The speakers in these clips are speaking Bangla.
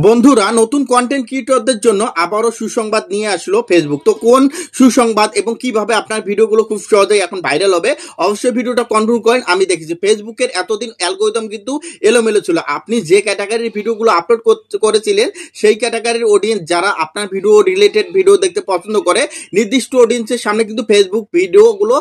বন্ধুরা, নতুন কন্টেন্ট ক্রিয়েটরদের জন্য আবারও সুসংবাদ নিয়ে আসলো ফেসবুক। তো কোন সুসংবাদ এবং কিভাবে আপনার ভিডিওগুলো খুব সহজেই এখন ভাইরাল হবে, অবশ্যই ভিডিওটা কন্টিনিউ করেন। আমি দেখেছি ফেসবুকের এতদিন অ্যালগরিদম কিন্তু এলোমেলো ছিল। আপনি যে ক্যাটাগরির ভিডিওগুলো আপলোড করেছিলেন সেই ক্যাটাগরির অডিয়েন্স যারা আপনার ভিডিও রিলেটেড ভিডিও দেখতে পছন্দ করে, নির্দিষ্ট অডিয়েন্সের সামনে কিন্তু ফেসবুক ভিডিওগুলো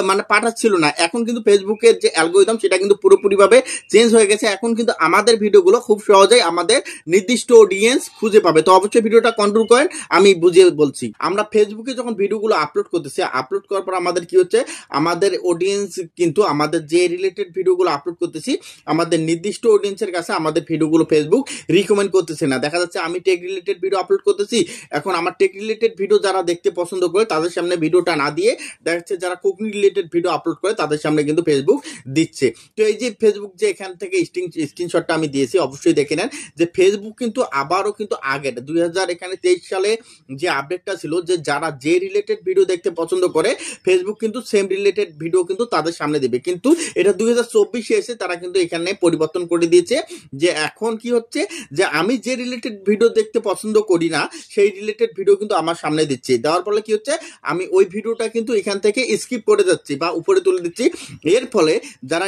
মানে পাঠাচ্ছিল না। এখন কিন্তু ফেসবুকের যে অ্যালগরিদম সেটা কিন্তু পুরোপুরিভাবে চেঞ্জ হয়ে গেছে। এখন কিন্তু আমাদের ভিডিওগুলো খুব সহজেই আমাদের নির্দিষ্ট অডিয়েন্স খুঁজে পাবে। তো অবশ্যই ভিডিওটা কন্ট্রোল করেন, আমি বুঝিয়ে বলছি। আমরা ফেসবুকে যখন ভিডিওগুলো আপলোড করতেছি, আপলোড করার পর আমাদের কি হচ্ছে, আমাদের অডিয়েন্স কিন্তু আমাদের যে রিলেটেড ভিডিওগুলো আপলোড করতেছি আমাদের নির্দিষ্ট অডিয়েন্সের কাছে আমাদের ভিডিওগুলো ফেসবুক রিকমেন্ড করতেছে না। দেখা যাচ্ছে আমি টেক রিলেটেড ভিডিও আপলোড করতেছি, এখন আমার টেক রিলেটেড ভিডিও যারা দেখতে পছন্দ করে তাদের সামনে ভিডিওটা না দিয়ে দেখা যাচ্ছে যারা কুকিং রিলেটেড ভিডিও আপলোড করে তাদের সামনে কিন্তু ফেসবুক দিচ্ছে। তো এই যে ফেসবুক যে এখান থেকে স্ক্রিনশটটা আমি দিয়েছি, অবশ্যই দেখে নেন যে ফেসবুক কিন্তু আবারও কিন্তু আগের 2023 সালে যে আপডেটটা ছিল, যে যারা যে রিলেটেড ভিডিও দেখতে পছন্দ করে ফেসবুক কিন্তু সেম রিলেটেড ভিডিও কিন্তু তাদের সামনে দিবে। কিন্তু এটা 2024-এ এসে তারা কিন্তু এখানে পরিবর্তন করে দিয়েছে, যে এখন কি হচ্ছে যে আমি যে রিলেটেড ভিডিও দেখতে পছন্দ করি না সেই রিলেটেড ভিডিও কিন্তু আমার সামনে দিচ্ছে। দেওয়ার ফলে কি হচ্ছে, আমি ওই ভিডিওটা কিন্তু এখান থেকে স্কিপ করে যাচ্ছি বা উপরে তুলে দিচ্ছি। এর ফলে যারা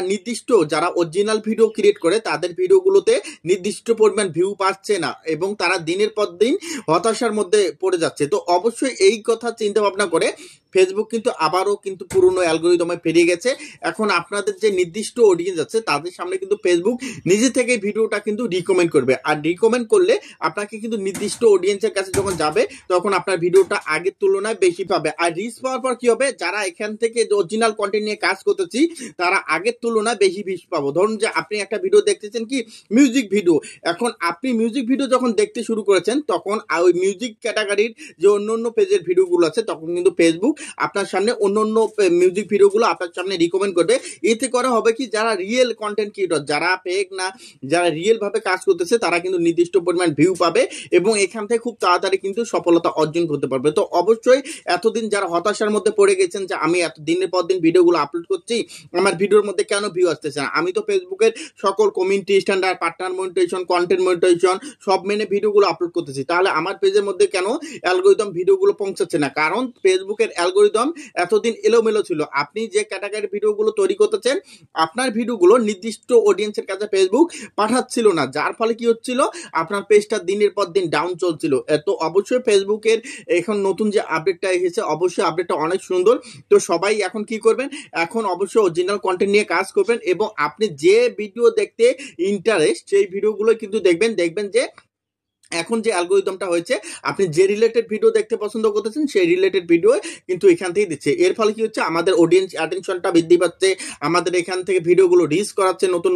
যারা অরিজিনাল ভিডিও ক্রিয়েট করে তাদের ভিডিওগুলোতে নির্দিষ্ট পরিমাণ ভিউ পাচ্ছে না এবং তারা দিনের পর দিন হতাশার মধ্যে পড়ে যাচ্ছে। তো অবশ্যই এই কথা চিন্তা ভাবনা করে ফেসবুক কিন্তু আবারও কিন্তু পুরনো অ্যালগরিদমে ফিরে গেছে। এখন আপনাদের যে নির্দিষ্ট অডিয়েন্স আছে তাদের সামনে কিন্তু ফেসবুক নিজে থেকে ভিডিওটা কিন্তু রিকমেন্ড করবে, আর রিকমেন্ড করলে আপনাকে কিন্তু নির্দিষ্ট অডিয়েন্সের কাছে যখন যাবে তখন আপনার ভিডিওটা আগের তুলনায় বেশি পাবে। আর রিচ পাওয়ার পর কি হবে, যারা এখান থেকে অরিজিনাল কন্টেন্ট নিয়ে কাজ করতেছি তারা আগের তুলনায় বেশি ভিউজ পাবো। ধরুন যে আপনি একটা ভিডিও দেখতেছেন কি মিউজিক ভিডিও, এখন আপনি মিউজিক ভিডিও যখন দেখতে শুরু করেছেন তখন ওই মিউজিক ক্যাটাগরির যে অন্য পেজের ভিডিওগুলো আছে তখন কিন্তু ফেসবুক আপনার সামনে অন্য মিউজিক ভিডিওগুলো আপনার সামনে রিকমেন্ড করবে। এতে করা হবে কি, যারা রিয়েল কন্টেন্ট ক্রিয়েটর, যারা ফেক না, যারা রিয়েল ভাবে কাজ করতেছে তারা কিন্তু নির্দিষ্ট পরিমাণ ভিউ পাবে এবং এখান থেকে খুব তাড়াতাড়ি কিন্তু সফলতা অর্জন করতে পারবে। তো অবশ্যই এতদিন যারা হতাশার মধ্যে পড়ে গেছেন যে আমি এত দিনের পর দিন ভিডিওগুলো আপলোড করছি, আমার ভিডিওর মধ্যে কেন ভিউ আসতেছে না, আমি তো ফেসবুকের সকল community standard, partner monetization, content monetization সব মেনে ভিডিওগুলো আপলোড করতেছি, তাহলে আমার পেজের মধ্যে কেন অ্যালগরিদম ভিডিওগুলো পৌঁছাচ্ছে না? কারণ ফেসবুকের অ্যালগরিদম এতদিন এলোমেলো ছিল। আপনি যে ক্যাটাগরির ভিডিওগুলো তৈরি করতেছেন আপনার ভিডিওগুলো নির্দিষ্ট অডিয়েন্সের কাছে ফেসবুক পাঠাচ্ছিল না, যার ফলে কি হচ্ছিল, আপনার পেজটা দিনের পর দিন ডাউন চলছিল। তো অবশ্যই ফেসবুকের এখন নতুন যে আপডেটটা এসেছে, অবশ্যই আপডেটটা অনেক সুন্দর। তো সবাই এখন কি করবেন, এখন অবশ্যই অরিজিনাল কন্টেন্ট নিয়ে কাজ করবেন এবং আপনি যে ভিডিও দেখতে ইন্টারেস্ট সেই ভিডিওগুলো কিন্তু দেখবেন যে এখন যে অ্যালগরিদমটা হয়েছে আপনি যে রিলেটেড ভিডিও দেখতে পছন্দ করতেছেন সেই রিলেটেড ভিডিও কিন্তু এখান থেকে দিচ্ছে। এর ফলে কি হচ্ছে, আমাদের অডিয়েন্স অ্যাটেনশনটা বৃদ্ধি পাচ্ছে, আমাদের এখান থেকে ভিডিওগুলো রিচ করাচ্ছে নতুন